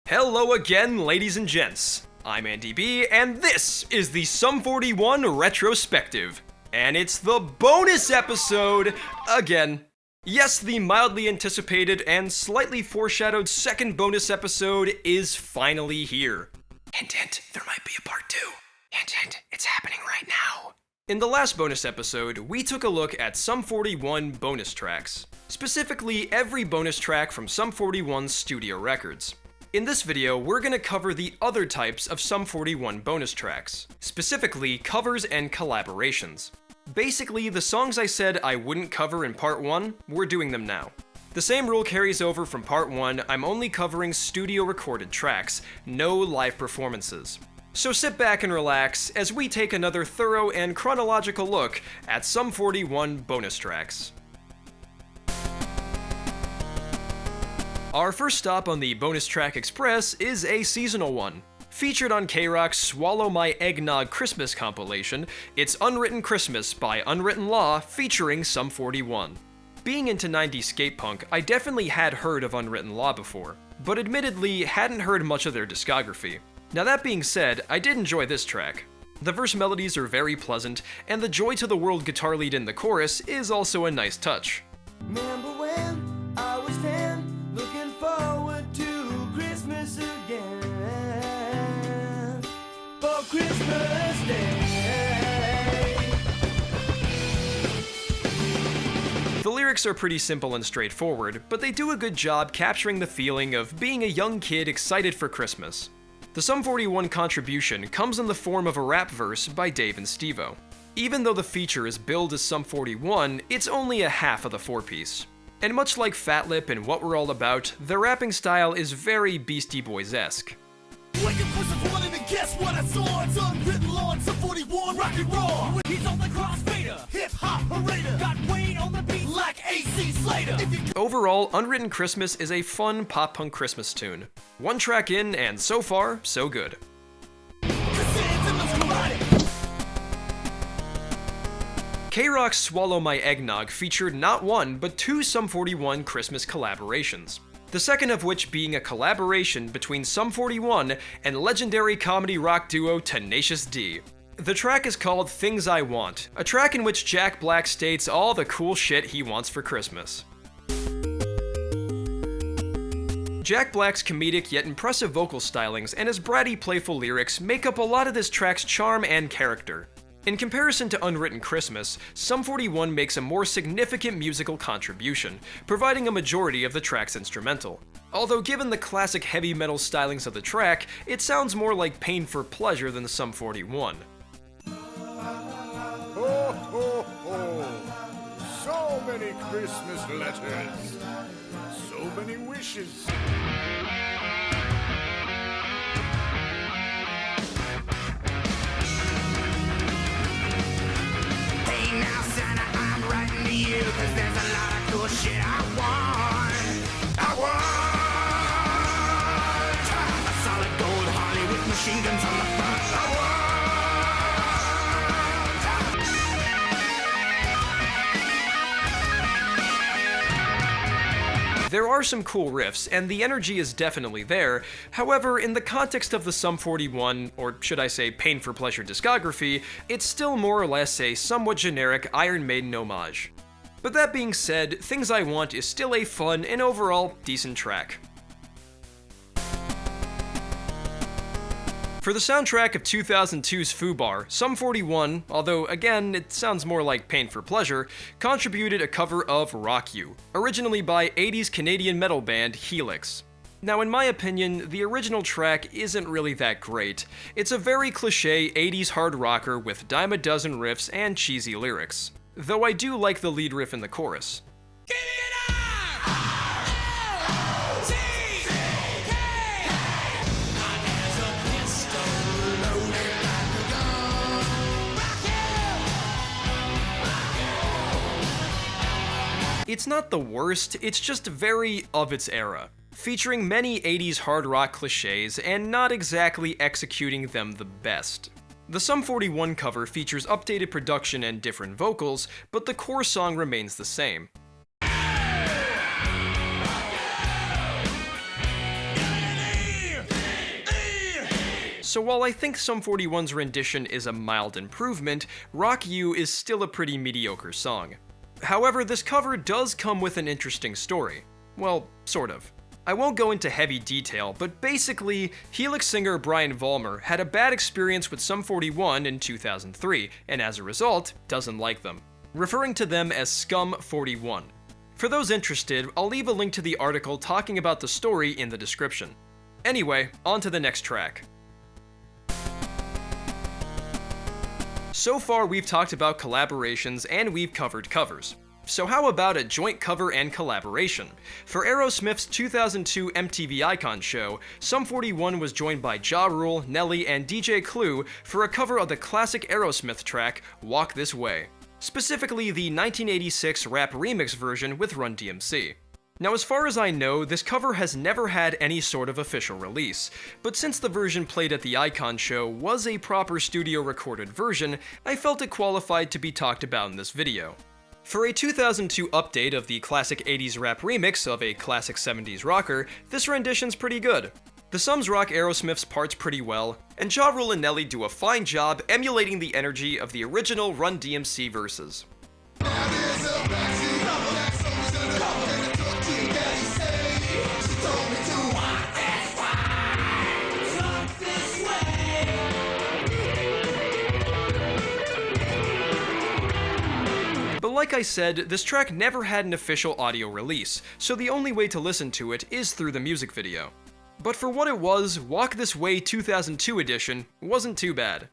Hello again, ladies and gents. I'm Andyb, and this is the Sum 41 Retrospective. And it's the bonus episode again. Yes, the mildly anticipated and slightly foreshadowed second bonus episode is finally here. Hint, hint, there might be a part 2. Hint, hint, it's happening right now. In the last bonus episode, we took a look at Sum 41 bonus tracks. Specifically, every bonus track from Sum 41's studio records. In this video, we're going to cover the other types of Sum 41 bonus tracks, specifically covers and collaborations. Basically, the songs I said I wouldn't cover in part 1, we're doing them now. The same rule carries over from part 1, I'm only covering studio recorded tracks, no live performances. So sit back and relax as we take another thorough and chronological look at Sum 41 bonus tracks. Our first stop on the Bonus Track Express is a seasonal one. Featured on K-Rock's Swallow My Eggnog Christmas compilation, it's Unwritten Christmas by Unwritten Law featuring Sum 41. Being into 90s skate punk, I definitely had heard of Unwritten Law before, but admittedly hadn't heard much of their discography. Now that being said, I did enjoy this track. The verse melodies are very pleasant, and the Joy to the World guitar lead in the chorus is also a nice touch. Remember when I was 10? Looking forward to Christmas again, for Christmas Day. The lyrics are pretty simple and straightforward, but they do a good job capturing the feeling of being a young kid excited for Christmas. The Sum 41 contribution comes in the form of a rap verse by Dave and Steve-O. Even though the feature is billed as Sum 41, it's only a half of the four-piece. And much like Fat Lip and What We're All About, the rapping style is very Beastie Boys-esque. Wake up Christmas morning and guess what I saw? It's Unwritten Law and Sum 41 rock and roll. He's on the crossfader, hip-hop parader. Got Wayne on the beat like AC Slater. Overall, Unwritten Christmas is a fun pop-punk Christmas tune. One track in, and so far, so good. K-Rock's Swallow My Eggnog featured not one, but two Sum 41 Christmas collaborations. The second of which being a collaboration between Sum 41 and legendary comedy rock duo Tenacious D. The track is called Things I Want, a track in which Jack Black states all the cool shit he wants for Christmas. Jack Black's comedic yet impressive vocal stylings and his bratty playful lyrics make up a lot of this track's charm and character. In comparison to Unwritten Christmas, Sum 41 makes a more significant musical contribution, providing a majority of the track's instrumental. Although given the classic heavy metal stylings of the track, it sounds more like Pain for Pleasure than Sum 41. Ho, ho, ho! So many Christmas letters, so many wishes. Hey now Santa, I'm writing to you, cause there's a lot of cool shit I want. A solid gold Harley with machine guns on the front. There are some cool riffs, and the energy is definitely there. However, in the context of the Sum 41, or should I say Pain for Pleasure discography, it's still more or less a somewhat generic Iron Maiden homage. But that being said, Things I Want is still a fun and overall decent track. For the soundtrack of 2002's Fubar, Sum 41, although again it sounds more like Pain for Pleasure, contributed a cover of Rock You, originally by 80s Canadian metal band Helix. Now in my opinion, the original track isn't really that great. It's a very cliché 80s hard rocker with dime a dozen riffs and cheesy lyrics. Though I do like the lead riff in the chorus. Give me an It's not the worst, it's just very of its era, featuring many 80s hard rock cliches and not exactly executing them the best. The Sum 41 cover features updated production and different vocals, but the core song remains the same. so while I think Sum 41's rendition is a mild improvement, Rock You is still a pretty mediocre song. However, this cover does come with an interesting story. Well, sort of. I won't go into heavy detail, but basically, Helix singer Brian Vollmer had a bad experience with Sum 41 in 2003, and as a result, doesn't like them, referring to them as Scum 41. For those interested, I'll leave a link to the article talking about the story in the description. Anyway, on to the next track. So far we've talked about collaborations and we've covered covers. So how about a joint cover and collaboration? For Aerosmith's 2002 MTV Icon show, Sum 41 was joined by Ja Rule, Nelly, and DJ Clue for a cover of the classic Aerosmith track, Walk This Way. Specifically the 1986 rap remix version with Run DMC. Now as far as I know, this cover has never had any sort of official release, but since the version played at the Icon show was a proper studio recorded version, I felt it qualified to be talked about in this video. For a 2002 update of the classic 80s rap remix of a classic 70s rocker, this rendition's pretty good. The Sums rock Aerosmith's parts pretty well, and Ja Rule and Nelly do a fine job emulating the energy of the original Run DMC verses. But like I said, this track never had an official audio release, so the only way to listen to it is through the music video. But for what it was, Walk This Way 2002 edition wasn't too bad.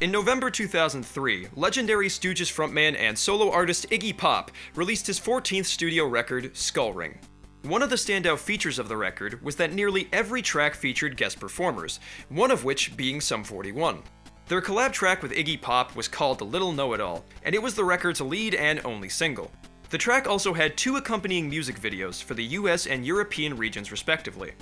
In November 2003, legendary Stooges frontman and solo artist Iggy Pop released his 14th studio record, Skull Ring. One of the standout features of the record was that nearly every track featured guest performers, one of which being Sum 41. Their collab track with Iggy Pop was called Little Know It All, and it was the record's lead and only single. The track also had 2 accompanying music videos for the US and European regions respectively.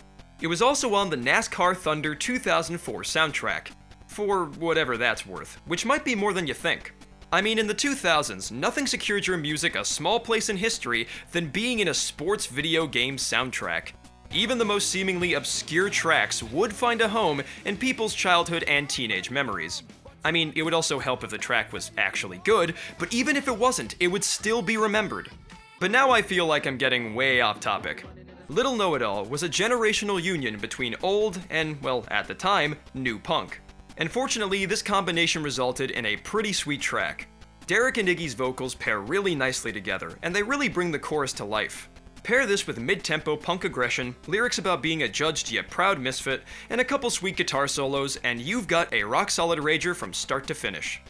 It was also on the NASCAR Thunder 2004 soundtrack, for whatever that's worth, which might be more than you think. I mean, in the 2000s, nothing secured your music a small place in history than being in a sports video game soundtrack. Even the most seemingly obscure tracks would find a home in people's childhood and teenage memories. I mean, it would also help if the track was actually good, but even if it wasn't, it would still be remembered. But now I feel like I'm getting way off topic. Little Know It All was a generational union between old and, well, at the time, new punk. And fortunately, this combination resulted in a pretty sweet track. Derek and Iggy's vocals pair really nicely together, and they really bring the chorus to life. Pair this with mid-tempo punk aggression, lyrics about being a judged yet proud misfit, and a couple sweet guitar solos, and you've got a rock-solid rager from start to finish.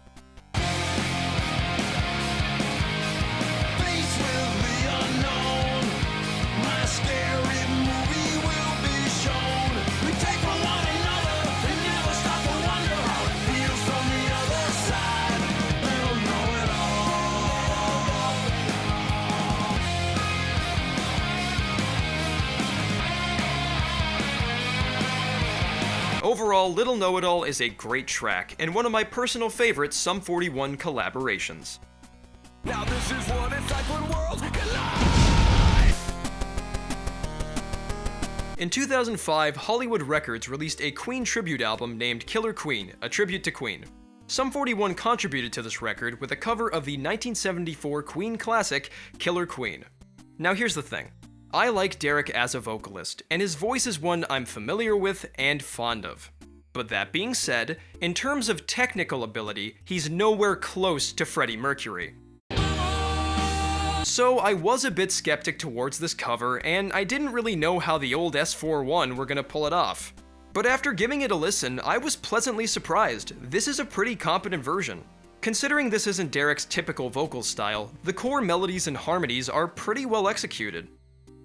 Overall, Little Know It All is a great track, and one of my personal favorite Sum 41 collaborations. Now this is what it's like when worlds collide. In 2005, Hollywood Records released a Queen tribute album named Killer Queen, a tribute to Queen. Sum 41 contributed to this record with a cover of the 1974 Queen classic, Killer Queen. Now here's the thing. I like Derek as a vocalist, and his voice is one I'm familiar with and fond of. But that being said, in terms of technical ability, he's nowhere close to Freddie Mercury. So I was a bit skeptic towards this cover, and I didn't really know how the old S41 were gonna pull it off. But after giving it a listen, I was pleasantly surprised. This is a pretty competent version. Considering this isn't Derek's typical vocal style, the core melodies and harmonies are pretty well executed.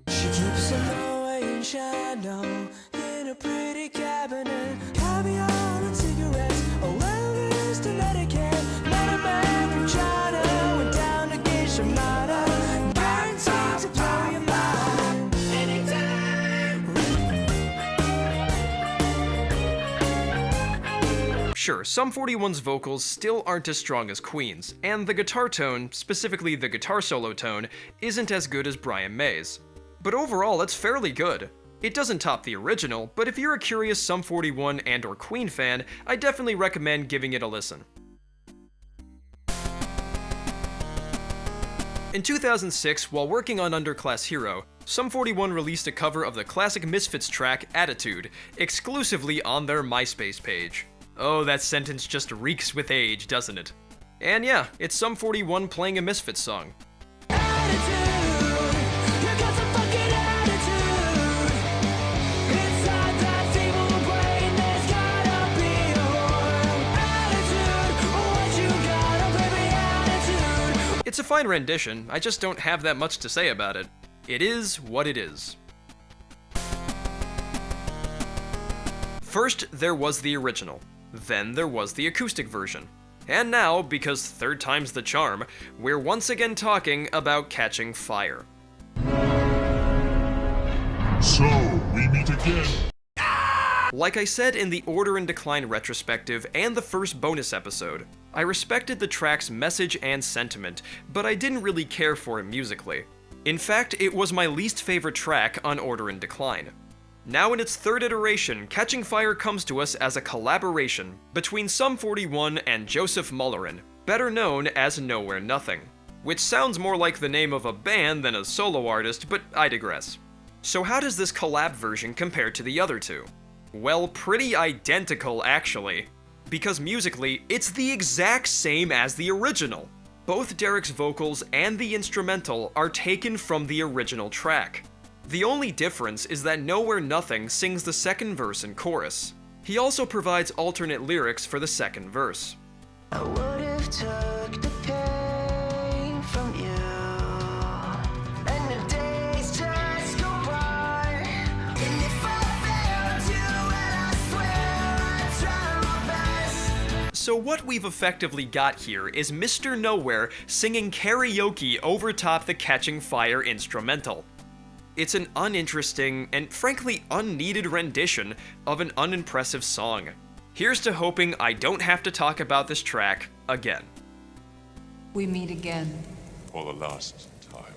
She keeps a low-end shadow in a pretty cabinet. Caviar and cigarettes, a well-used Connecticut. Met a man from China, went down to Geisha Mata. Guaranteed to blow your mind anytime. Sure, Sum 41's vocals still aren't as strong as Queen's, and the guitar tone, specifically the guitar solo tone, isn't as good as Brian May's. But overall, it's fairly good. It doesn't top the original, but if you're a curious Sum 41 and or Queen fan, I definitely recommend giving it a listen. In 2006, while working on Underclass Hero, Sum 41 released a cover of the classic Misfits track, Attitude, exclusively on their MySpace page. Oh, that sentence just reeks with age, doesn't it? And yeah, it's Sum 41 playing a Misfits song. It's a fine rendition, I just don't have that much to say about it. It is what it is. First, there was the original. Then there was the acoustic version. And now, because third time's the charm, we're once again talking about Catching Fire. So, we meet again. Like I said in the Order in Decline retrospective and the first bonus episode, I respected the track's message and sentiment, but I didn't really care for it musically. In fact, it was my least favorite track on Order in Decline. Now in its third iteration, Catching Fire comes to us as a collaboration between Sum 41 and Joseph Mullerin, better known as Nowhere Nothing, which sounds more like the name of a band than a solo artist, but I digress. So how does this collab version compare to the other two? Well, pretty identical actually, because musically, it's the exact same as the original. Both Derek's vocals and the instrumental are taken from the original track. The only difference is that Nowhere Nothing sings the second verse and chorus. He also provides alternate lyrics for the second verse. I would have took the pain from you, and the days just go by. And if I failed you, and I swear I tried my best. So what we've effectively got here is Mr. Nowhere singing karaoke over top the Catching Fire instrumental. It's an uninteresting and frankly unneeded rendition of an unimpressive song. Here's to hoping I don't have to talk about this track again. We meet again. For the last time.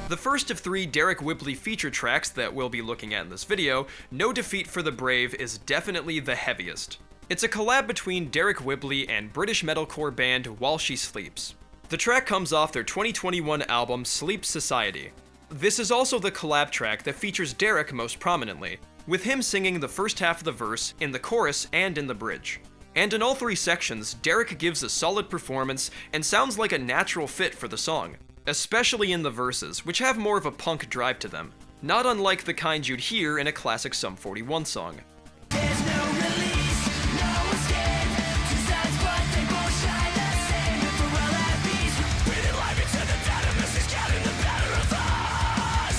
The first of 3 Derek Whibley feature tracks that we'll be looking at in this video, No Defeat for the Brave is definitely the heaviest. It's a collab between Derek Whibley and British metalcore band While She Sleeps. The track comes off their 2021 album Sleep Society. This is also the collab track that features Derek most prominently, with him singing the first half of the verse, in the chorus, and in the bridge. And in all 3 sections, Derek gives a solid performance and sounds like a natural fit for the song, especially in the verses, which have more of a punk drive to them, not unlike the kind you'd hear in a classic Sum 41 song. There's no release, no escape. Two sides, but they both shine the same. If we're all at peace, breathing life into the dead of us is getting the better of us.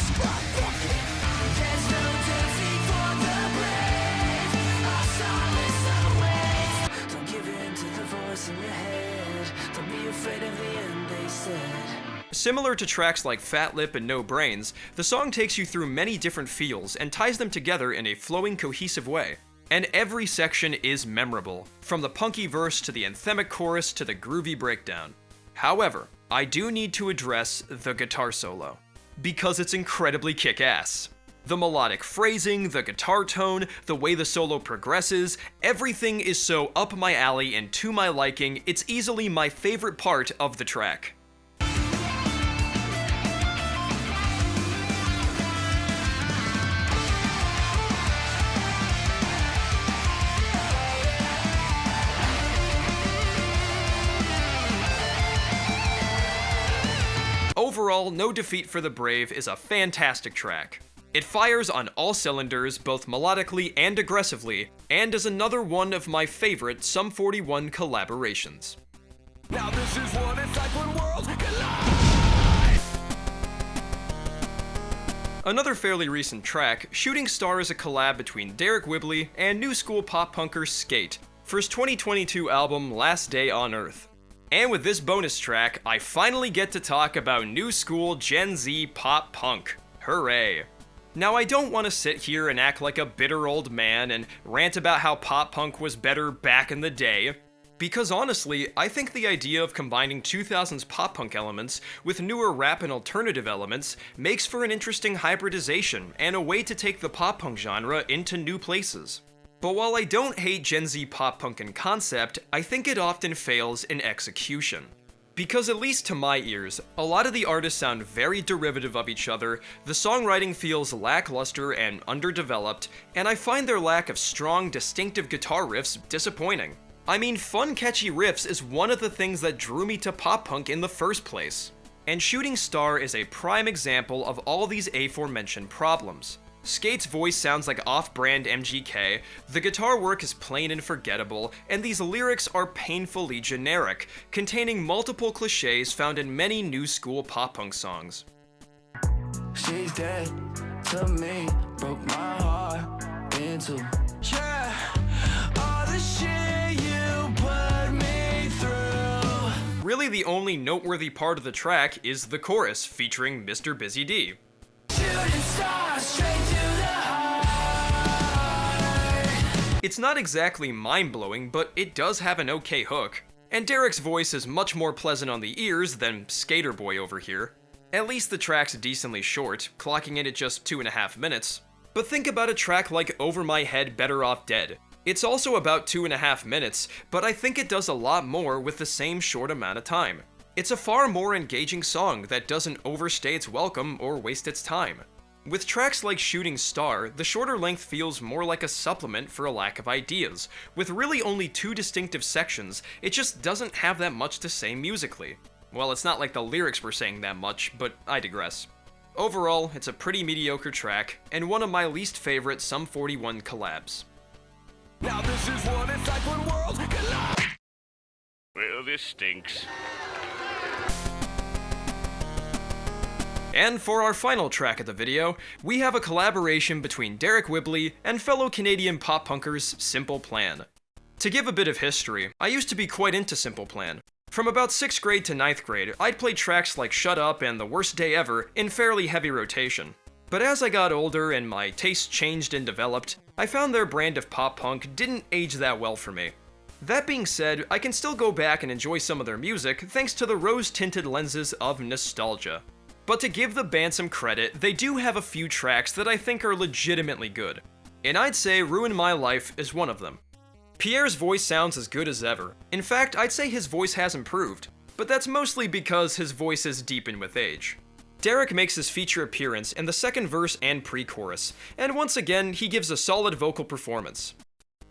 There's no defeat for the brave. Our solace awaits. Don't give in to the voice in your head. Don't be afraid of the end, they said. Similar to tracks like Fat Lip and No Brains, the song takes you through many different feels and ties them together in a flowing, cohesive way. And every section is memorable, from the punky verse to the anthemic chorus to the groovy breakdown. However, I do need to address the guitar solo, because it's incredibly kick-ass. The melodic phrasing, the guitar tone, the way the solo progresses, everything is so up my alley and to my liking, it's easily my favorite part of the track. Overall, No Defeat for the Brave is a fantastic track. It fires on all cylinders, both melodically and aggressively, and is another one of my favorite Sum 41 collaborations. Now this is what it's like when worlds collide. Another fairly recent track, Shooting Star, is a collab between Derek Whibley and new school pop punker Skate for his 2022 album Last Day on Earth. And with this bonus track, I finally get to talk about new school Gen Z pop punk. Hooray! Now, I don't want to sit here and act like a bitter old man and rant about how pop punk was better back in the day. Because honestly, I think the idea of combining 2000s pop-punk elements with newer rap and alternative elements makes for an interesting hybridization and a way to take the pop-punk genre into new places. But while I don't hate Gen Z pop-punk in concept, I think it often fails in execution. Because at least to my ears, a lot of the artists sound very derivative of each other, the songwriting feels lackluster and underdeveloped, and I find their lack of strong, distinctive guitar riffs disappointing. I mean, fun, catchy riffs is one of the things that drew me to pop-punk in the first place. And Shooting Star is a prime example of all these aforementioned problems. Skate's voice sounds like off-brand MGK, the guitar work is plain and forgettable, and these lyrics are painfully generic, containing multiple cliches found in many new school pop-punk songs. She's dead to me, broke my heart into. Yeah, all the shit you put me through. Really, the only noteworthy part of the track is the chorus, featuring Mr. Busy D. Shooting stars straight to the heart. It's not exactly mind-blowing, but it does have an okay hook. And Derek's voice is much more pleasant on the ears than Skater Boy over here. At least the track's decently short, clocking in at just 2.5 minutes. But think about a track like Over My Head, Better Off Dead. It's also about 2.5 minutes, but I think it does a lot more with the same short amount of time. It's a far more engaging song that doesn't overstay its welcome or waste its time. With tracks like Shooting Star, the shorter length feels more like a supplement for a lack of ideas. With really only 2 distinctive sections, it just doesn't have that much to say musically. Well, it's not like the lyrics were saying that much, but I digress. Overall, it's a pretty mediocre track, and one of my least favorite Sum 41 collabs. Now this is what it's like when worlds collide. Well, this stinks. And for our final track of the video, we have a collaboration between Derek Whibley and fellow Canadian pop-punkers Simple Plan. To give a bit of history, I used to be quite into Simple Plan. From about 6th grade to 9th grade, I'd play tracks like Shut Up and The Worst Day Ever in fairly heavy rotation. But as I got older and my tastes changed and developed, I found their brand of pop-punk didn't age that well for me. That being said, I can still go back and enjoy some of their music thanks to the rose-tinted lenses of nostalgia. But to give the band some credit, they do have a few tracks that I think are legitimately good. And I'd say Ruin My Life is one of them. Pierre's voice sounds as good as ever. In fact, I'd say his voice has improved, but that's mostly because his voice has deepened with age. Derek makes his feature appearance in the second verse and pre-chorus, and once again, he gives a solid vocal performance.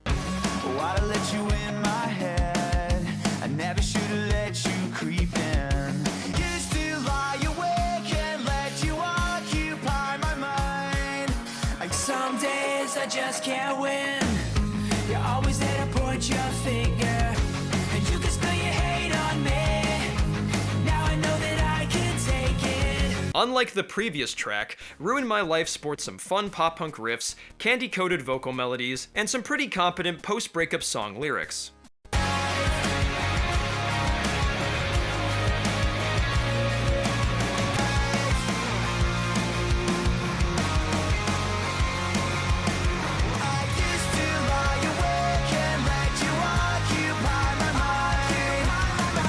Why'd I let you in my head? I never should've let you creep in. Used to lie awake and let you occupy my mind. Like some days I just can't win. You're always there to point your finger, and you can spill your hate on me. Now I know that I can take it. Unlike the previous track, Ruin My Life sports some fun pop-punk riffs, candy-coated vocal melodies, and some pretty competent post-breakup song lyrics.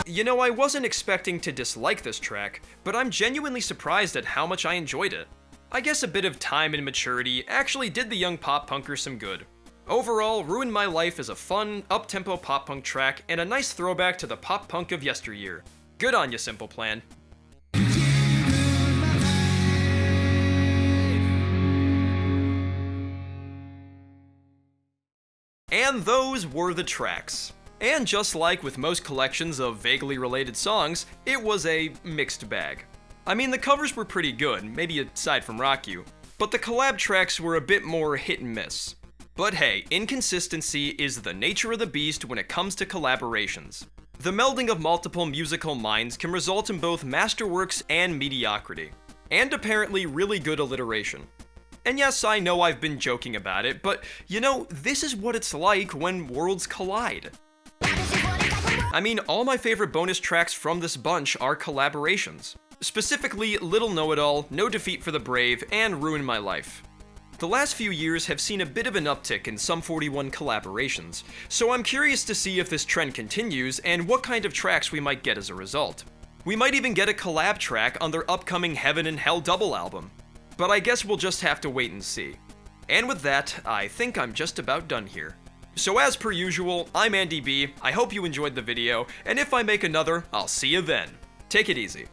You know, I wasn't expecting to dislike this track, but I'm genuinely surprised at how much I enjoyed it. I guess a bit of time and maturity actually did the young pop-punker some good. Overall, Ruin My Life is a fun, up-tempo pop-punk track and a nice throwback to the pop-punk of yesteryear. Good on ya, Simple Plan. And those were the tracks. And just like with most collections of vaguely related songs, it was a mixed bag. I mean, the covers were pretty good, maybe aside from Rock You, but the collab tracks were a bit more hit and miss. But hey, inconsistency is the nature of the beast when it comes to collaborations. The melding of multiple musical minds can result in both masterworks and mediocrity, and apparently really good alliteration. And yes, I know I've been joking about it, but you know, this is what it's like when worlds collide. I mean, all my favorite bonus tracks from this bunch are collaborations. Specifically, Little Know-It-All, No Defeat for the Brave, and Ruin My Life. The last few years have seen a bit of an uptick in Sum 41 collaborations, so I'm curious to see if this trend continues and what kind of tracks we might get as a result. We might even get a collab track on their upcoming Heaven and Hell double album. But I guess we'll just have to wait and see. And with that, I think I'm just about done here. So as per usual, I'm Andyb, I hope you enjoyed the video, and if I make another, I'll see you then. Take it easy.